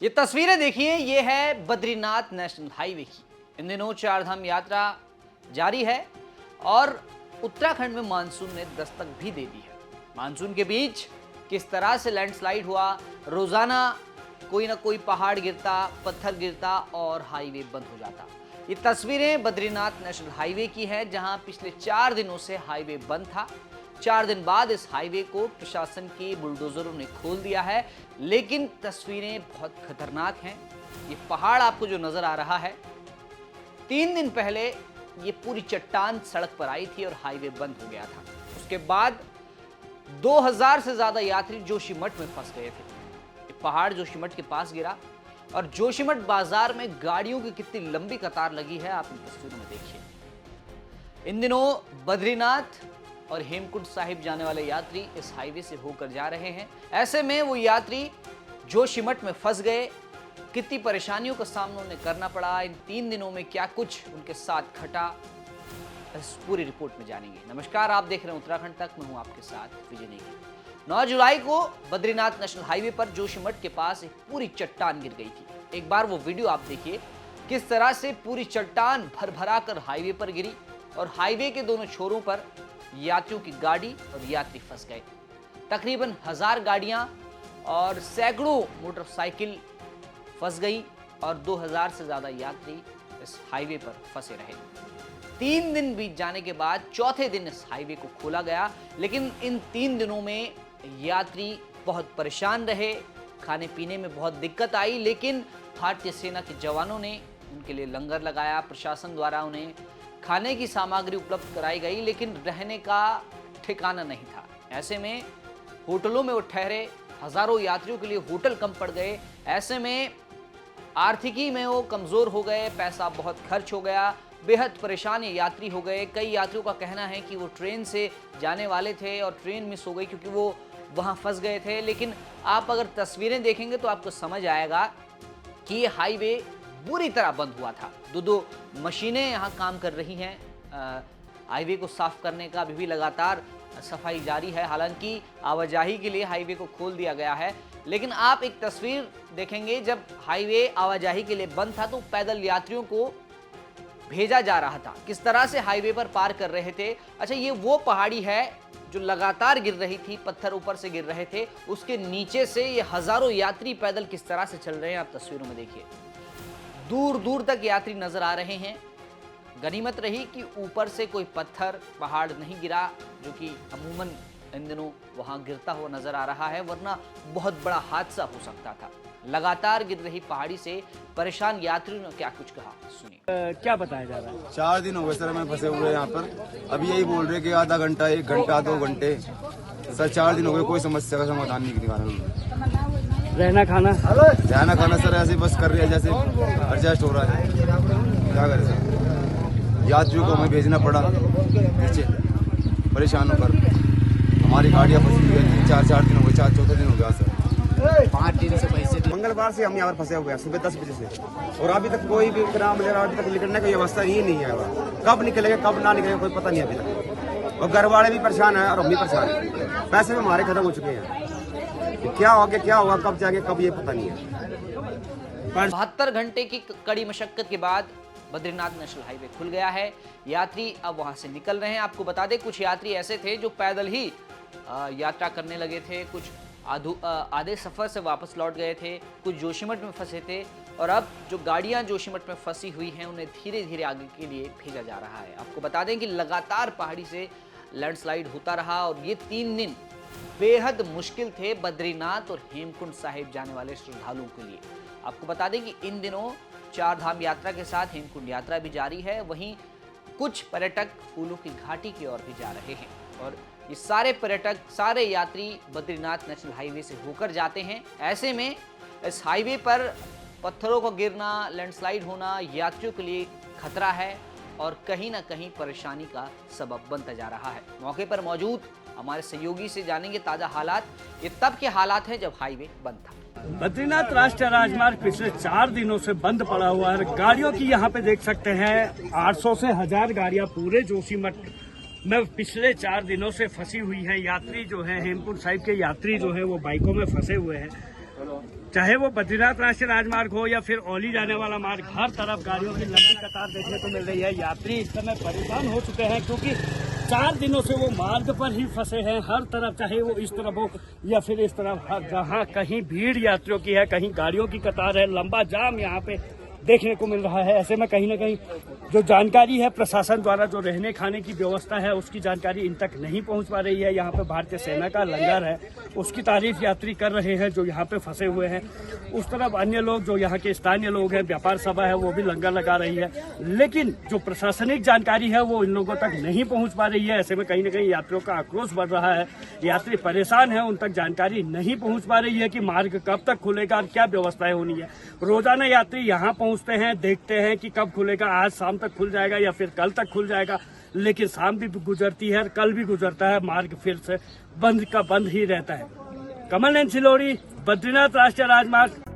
ये तस्वीरें देखिए, ये है बद्रीनाथ नेशनल हाईवे की। इन दिनों चारधाम यात्रा जारी है और उत्तराखंड में मानसून ने दस्तक भी दे दी है। मानसून के बीच किस तरह से लैंडस्लाइड हुआ, रोजाना कोई ना कोई पहाड़ गिरता, पत्थर गिरता और हाईवे बंद हो जाता। ये तस्वीरें बद्रीनाथ नेशनल हाईवे की है, जहां पिछले 4 दिनों से हाईवे बंद था। 4 दिन बाद इस हाईवे को प्रशासन के बुलडोजरों ने खोल दिया है, लेकिन तस्वीरें बहुत खतरनाक हैं। ये पहाड़ आपको जो नजर आ रहा है, 3 दिन पहले ये पूरी चट्टान सड़क पर आई थी और हाईवे बंद हो गया था। उसके बाद 2000 से ज्यादा यात्री जोशीमठ में फंस गए थे। ये पहाड़ जोशीमठ के पास गिरा और जोशीमठ बाजार में गाड़ियों की कितनी लंबी कतार लगी है, आप इन तस्वीरों में देखिए। इन दिनों बद्रीनाथ और हेमकुंड साहिब जाने वाले यात्री इस हाईवे से होकर जा रहे हैं। ऐसे में वो यात्री जोशीमठ में फंस गए। कितनी परेशानियों का सामना उन्हें करना पड़ा, इन 3 दिनों में क्या कुछ उनके साथ घटा, इस पूरी रिपोर्ट में जानेंगे। नमस्कार, आप देख रहे हैं उत्तराखंड तक, मैं हूं आपके साथ विजय नेगी। 9 जुलाई को बद्रीनाथ नेशनल हाईवे पर जोशीमठ के पास एक पूरी चट्टान गिर गई थी। एक बार वो वीडियो आप देखिए, किस तरह से पूरी चट्टान भर कर हाईवे पर गिरी और हाईवे के दोनों छोरों पर यात्रियों की गाड़ी और यात्री फंस गए। तकरीबन 1000 गाड़ियां और सैकड़ों मोटरसाइकिल फंस गई और 2000 से ज्यादा यात्री इस हाईवे पर फंसे रहे। 3 दिन बीत जाने के बाद चौथे दिन इस हाईवे को खोला गया, लेकिन इन 3 दिनों में यात्री बहुत परेशान रहे। खाने पीने में बहुत दिक्कत आई, लेकिन भारतीय सेना के जवानों ने उनके लिए लंगर लगाया। प्रशासन द्वारा उन्हें खाने की सामग्री उपलब्ध कराई गई, लेकिन रहने का ठिकाना नहीं था। ऐसे में होटलों में वो ठहरे। हजारों यात्रियों के लिए होटल कम पड़ गए। ऐसे में आर्थिकी में वो कमजोर हो गए, पैसा बहुत खर्च हो गया, बेहद परेशान यात्री हो गए। कई यात्रियों का कहना है कि वो ट्रेन से जाने वाले थे और ट्रेन मिस हो गई क्योंकि वो वहां फंस गए थे। लेकिन आप अगर तस्वीरें देखेंगे तो आपको समझ आएगा कि ये हाईवे बुरी तरह बंद हुआ था। दो मशीनें यहाँ काम कर रही हैं। हाईवे को साफ करने का अभी भी लगातार सफाई जारी है। हालांकि आवाजाही के लिए हाईवे को खोल दिया गया है, लेकिन आप एक तस्वीर देखेंगे, जब हाईवे आवाजाही के लिए बंद था तो पैदल यात्रियों को भेजा जा रहा था। किस तरह से हाईवे पर पार कर रहे थे। अच्छा, ये वो पहाड़ी है जो लगातार गिर रही थी, पत्थर ऊपर से गिर रहे थे, उसके नीचे से ये हजारों यात्री पैदल किस तरह से चल रहे हैं, आप तस्वीरों में देखिए। दूर दूर तक यात्री नजर आ रहे हैं। गनीमत रही कि ऊपर से कोई पत्थर पहाड़ नहीं गिरा, जो कि अमूमन इन दिनों वहां गिरता हुआ नजर आ रहा है, वरना बहुत बड़ा हादसा हो सकता था। लगातार गिर रही पहाड़ी से परेशान यात्रियों ने क्या कुछ कहा, सुनिए। क्या बताया जा रहा है? 4 दिन हो गए सर, हमें फंसे हुए यहाँ पर। अभी यही बोल रहे कि आधा घंटा, 1 घंटा, 2 घंटे। सर 4 दिन हो गए, कोई समस्या का समाधान नहीं निकाला उन्होंने। रहना खाना सर ऐसे बस कर रहे हैं, जैसे एडजस्ट हो रहा है। क्या करें सर, यात्रियों को हमें भेजना पड़ा नीचे परेशान होकर। हमारी गाड़ियाँ फंसी हुई है, 4 दिन हो गए, 4 दिन हो गया सर। 5 दिन से पैसे मंगलवार से हम यहाँ पर फंसे हुए हैं, सुबह 10 बजे से, और अभी तक कोई भी ग्राम वगैरह अभी तक निकलने की व्यवस्था ही नहीं है। कब निकलेगा कब ना निकलेगा कोई पता नहीं अभी तक। और घर वाले भी परेशान है और हम भी परेशान है। पैसे भी हमारे खत्म हो चुके हैं। क्या होगा क्या होगा, कब जाएंगे कब, ये पता नहीं है। 72 घंटे की कड़ी मशक्कत के बाद बद्रीनाथ नेशनल हाईवे खुल गया है। यात्री अब वहां से निकल रहे हैं। आपको बता दें, कुछ यात्री ऐसे थे जो पैदल ही यात्रा करने लगे थे, कुछ आधे सफर से वापस लौट गए थे, कुछ जोशीमठ में फंसे थे, और अब जो गाड़ियां जोशीमठ में फंसी हुई हैं उन्हें धीरे धीरे आगे के लिए भेजा जा रहा है। आपको बता दें कि लगातार पहाड़ी से लैंडस्लाइड होता रहा और ये 3 दिन बेहद मुश्किल थे बद्रीनाथ और हेमकुंड साहिब जाने वाले श्रद्धालुओं के लिए। आपको बता दें कि इन दिनों चारधाम यात्रा के साथ हेमकुंड यात्रा भी जारी है। वहीं कुछ पर्यटक फूलों की घाटी की ओर भी जा रहे हैं और ये सारे पर्यटक, सारे यात्री बद्रीनाथ नेशनल हाईवे से होकर जाते हैं। ऐसे में इस हाईवे पर पत्थरों का गिरना, लैंडस्लाइड होना यात्रियों के लिए खतरा है और कहीं ना कहीं परेशानी का सबब बनता जा रहा है। मौके पर मौजूद हमारे सहयोगी से जानेंगे ताजा हालात। ये तब के हालात हैं जब हाईवे बंद था। बद्रीनाथ राष्ट्रीय राजमार्ग पिछले 4 दिनों से बंद पड़ा हुआ है। गाड़ियों की यहाँ पे देख सकते हैं 800 से 1000 गाड़ियाँ पूरे जोशीमठ में पिछले 4 दिनों से फंसी हुई हैं। यात्री जो है हेमकुंड साहिब के यात्री जो है वो बाइकों में फंसे हुए हैं। चाहे वो बद्रीनाथ राष्ट्रीय राजमार्ग हो या फिर औली जाने वाला मार्ग, हर तरफ गाड़ियों की लंबी कतार देखने को मिल रही है। यात्री इस समय परेशान हो चुके हैं क्योंकि 4 दिनों से वो मार्ग पर ही फंसे हैं। हर तरफ, चाहे वो इस तरफ हो या फिर इस तरफ, जहाँ कहीं भीड़ यात्रियों की है, कहीं गाड़ियों की कतार है, लंबा जाम यहाँ पे देखने को मिल रहा है। ऐसे में कहीं ना कहीं जो जानकारी है प्रशासन द्वारा, जो रहने खाने की व्यवस्था है, उसकी जानकारी इन तक नहीं पहुंच पा रही है। यहाँ पे भारतीय सेना का लंगर है, उसकी तारीफ यात्री कर रहे हैं जो यहाँ पे फंसे हुए हैं। उस तरफ अन्य लोग, जो यहाँ के स्थानीय लोग हैं, व्यापार सभा है, वो भी लंगर लगा रही है, लेकिन जो प्रशासनिक जानकारी है वो इन लोगों तक नहीं पहुंच पा रही है। ऐसे में कहीं ना कहीं यात्रियों का आक्रोश बढ़ रहा है, यात्री परेशान है, उन तक जानकारी नहीं पहुंच पा रही है कि मार्ग कब तक खुलेगा और क्या व्यवस्थाएं होनी है। रोजाना यात्री यहाँ पहुंचते हैं, देखते हैं कि कब खुलेगा, आज शाम तक खुल जाएगा या फिर कल तक खुल जाएगा, लेकिन शाम भी गुजरती है और कल भी गुजरता है, मार्ग फिर से बंद का बंद ही रहता है। कमल नयन सिलोड़ी, बद्रीनाथ राष्ट्रीय राजमार्ग।